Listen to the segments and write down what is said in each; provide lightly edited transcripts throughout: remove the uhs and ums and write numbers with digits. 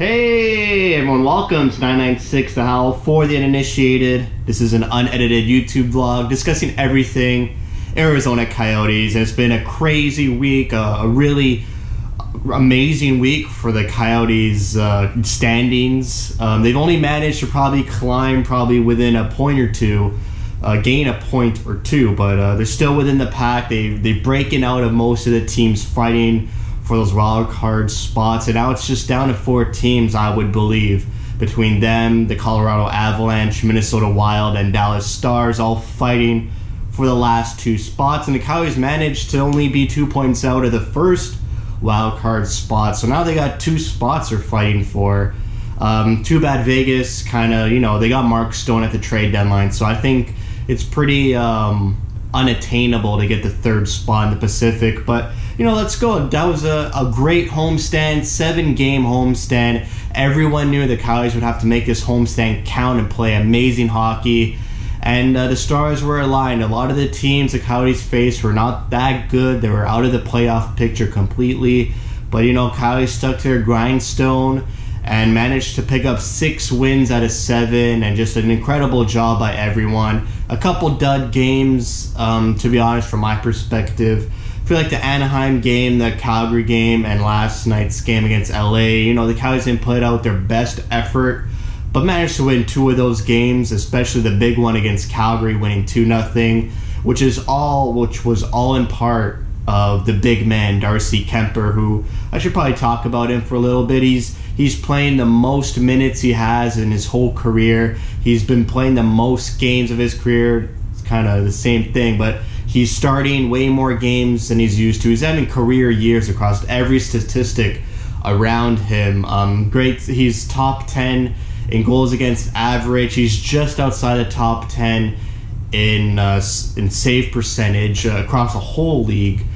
Hey everyone, welcome to 99.6 The Howl for the uninitiated. This is an unedited YouTube vlog discussing everything Arizona Coyotes. It's been a crazy week, a really amazing week for the Coyotes standings. They've only managed to climb within a point or two, gain a point or two, but they're still within the pack. They've breaking out of most of the teams fighting for those wild card spots, and now it's just down to 4 teams, I would believe, between them, the Colorado Avalanche, Minnesota Wild, and Dallas Stars, all fighting for the last 2 spots. And the Coyotes managed to only be 2 points out of the first wild card spot, so now they got 2 spots they're fighting for. Too bad Vegas they got Mark Stone at the trade deadline, so I think it's pretty unattainable to get the 3rd spot in the Pacific. But let's go. That was a great homestand, 7-game homestand. Everyone knew the Coyotes would have to make this homestand count and play amazing hockey, and the stars were aligned. A lot of the teams the Coyotes faced were not that good. They were out of the playoff picture completely, but Coyotes stuck to their grindstone and managed to pick up 6 wins out of 7, and just an incredible job by everyone. A couple dud games, to be honest, from my perspective. I feel like the Anaheim game, the Calgary game, and last night's game against LA, the Coyotes didn't put out their best effort, but managed to win 2 of those games, especially the big one against Calgary, winning 2-0, which was all in part of the big man, Darcy Kuemper, who I should probably talk about him for a little bit. He's playing the most minutes he has in his whole career. He's been playing the most games of his career. It's kind of the same thing, but he's starting way more games than he's used to. He's having career years across every statistic around him. Great. He's top 10 in goals against average. He's just outside the top 10 in save percentage across the whole league.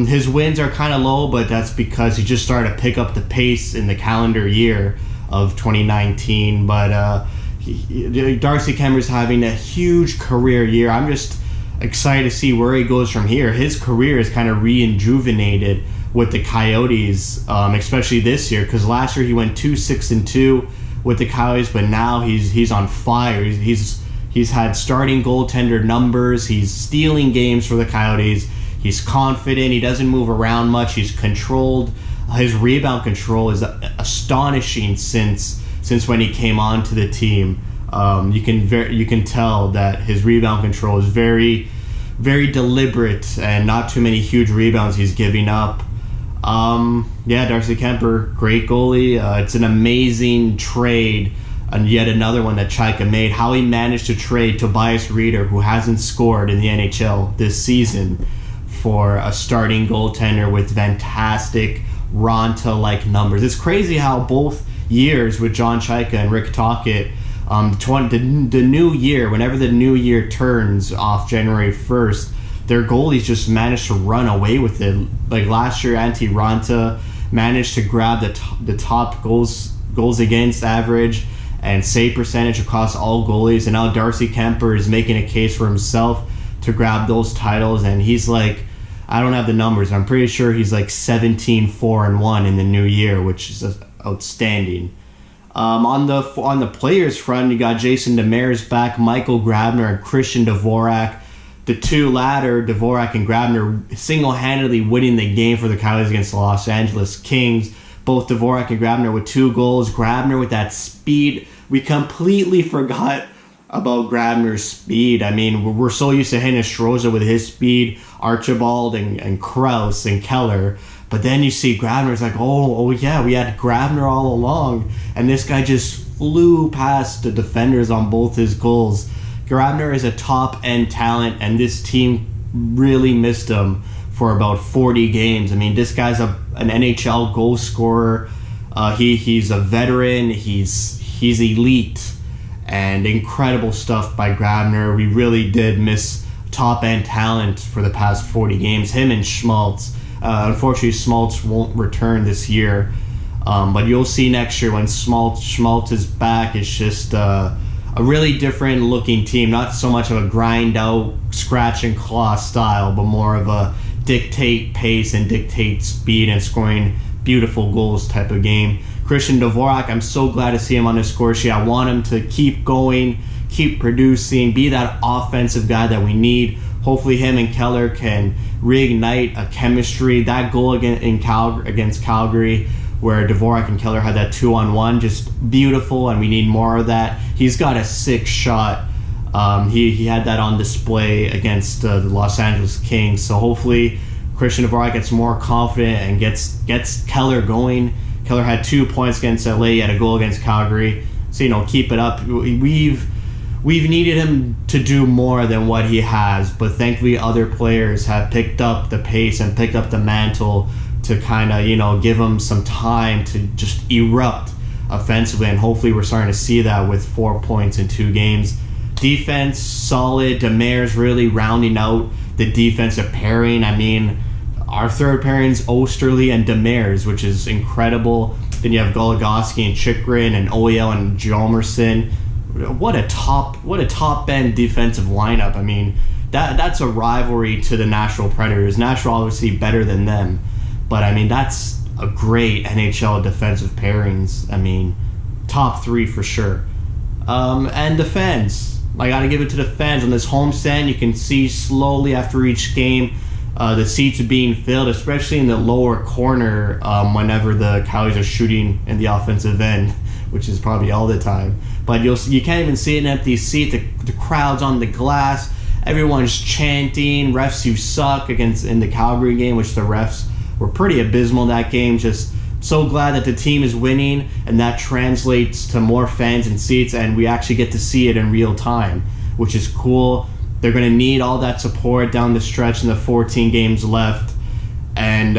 His wins are kind of low, but that's because he just started to pick up the pace in the calendar year of 2019. But Darcy Kuemper's having a huge career year. I'm just excited to see where he goes from here. His career is kind of rejuvenated with the Coyotes, especially this year, because last year he went 2-6-2 with the Coyotes, but now he's on fire. He's had starting goaltender numbers. He's stealing games for the Coyotes. He's confident. He doesn't move around much. He's controlled. His rebound control is astonishing since when he came on to the team. You can tell that his rebound control is very, very deliberate, and not too many huge rebounds he's giving up. Darcy Kuemper, great goalie. It's an amazing trade, and yet another one that Chaika made. How he managed to trade Tobias Rieder, who hasn't scored in the NHL this season, for a starting goaltender with fantastic Ronta-like numbers. It's crazy how both years with John Chaika and Rick Tocchet, the new year, whenever the new year turns off January 1st, their goalies just managed to run away with it. Like last year, Antti Ronta managed to grab the top goals against average and save percentage across all goalies, and now Darcy Kuemper is making a case for himself to grab those titles, and he's like, I don't have the numbers, I'm pretty sure he's like 17-4-1 in the new year, which is outstanding. On the players front, you got Jason Demers back, Michael Grabner, and Christian Dvorak. The two latter, Dvorak and Grabner, single-handedly winning the game for the Coyotes against the Los Angeles Kings. Both Dvorak and Grabner with 2 goals. Grabner with that speed. We completely forgot about Grabner's speed. I mean, we're so used to Hinostroza with his speed, Archibald and Krause and Keller. But then you see Grabner's like, oh yeah, we had Grabner all along. And this guy just flew past the defenders on both his goals. Grabner is a top-end talent, and this team really missed him for about 40 games. I mean, this guy's an NHL goal scorer. He's a veteran. He's elite, and incredible stuff by Grabner. We really did miss top-end talent for the past 40 games. Him and Schmaltz. Unfortunately, Schmaltz won't return this year, but you'll see next year when Schmaltz is back. It's just a really different looking team. Not so much of a grind out, scratch and claw style, but more of a dictate pace and dictate speed and scoring beautiful goals type of game. Christian Dvorak, I'm so glad to see him on the score sheet. I want him to keep going, keep producing, be that offensive guy that we need. Hopefully him and Keller can reignite a chemistry. That goal against Calgary, where Dvorak and Keller had that 2-on-1, just beautiful, and we need more of that. He's got a sick shot. He had that on display against the Los Angeles Kings. So hopefully Christian Dvorak gets more confident and gets Keller going. Keller had 2 points against LA. He had a goal against Calgary. So, keep it up. We've needed him to do more than what he has, but thankfully other players have picked up the pace and picked up the mantle to kind of, give him some time to just erupt offensively, and hopefully we're starting to see that with 4 points in 2 games. Defense, solid. Demers really rounding out the defensive pairing. I mean, our third pairings, Osterley and Demers, which is incredible. Then you have Goligoski and Chychrun and OEL and Hjalmarsson. What a top end defensive lineup. I mean, that's a rivalry to the Nashville Predators. Nashville obviously better than them, but I mean, that's a great NHL defensive pairings. I mean, top 3 for sure. And defense, I gotta give it to the fans on this homestand. You can see slowly after each game the seats are being filled, especially in the lower corner whenever the Coyotes are shooting in the offensive end, which is probably all the time. But you can't even see an empty seat. The crowd's on the glass. Everyone's chanting, "Refs, you suck," in the Calgary game, which the refs were pretty abysmal in that game. Just so glad that the team is winning, and that translates to more fans and seats, and we actually get to see it in real time, which is cool. They're going to need all that support down the stretch in the 14 games left, and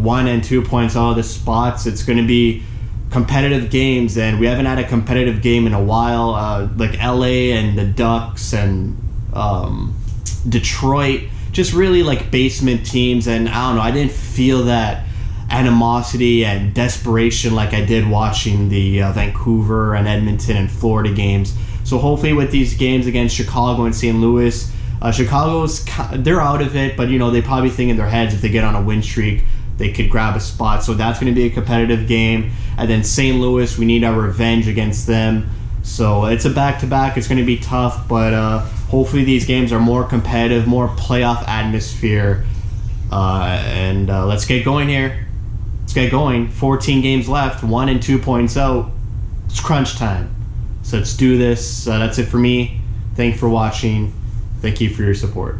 1 and 2 points out of the spots. It's going to be competitive games, and we haven't had a competitive game in a while. Like LA and the Ducks and Detroit, just really like basement teams, and I don't know, I didn't feel that animosity and desperation like I did watching the Vancouver and Edmonton and Florida games. So hopefully with these games against Chicago and St. Louis, they're out of it, but they probably think in their heads if they get on a win streak, they could grab a spot. So that's going to be a competitive game. And then St. Louis, we need our revenge against them. So it's a back-to-back. It's going to be tough, but hopefully these games are more competitive, more playoff atmosphere. And let's get going here. Let's get going. 14 games left, 1 and 2 points out. It's crunch time. So let's do this. That's it for me. Thank you for watching. Thank you for your support.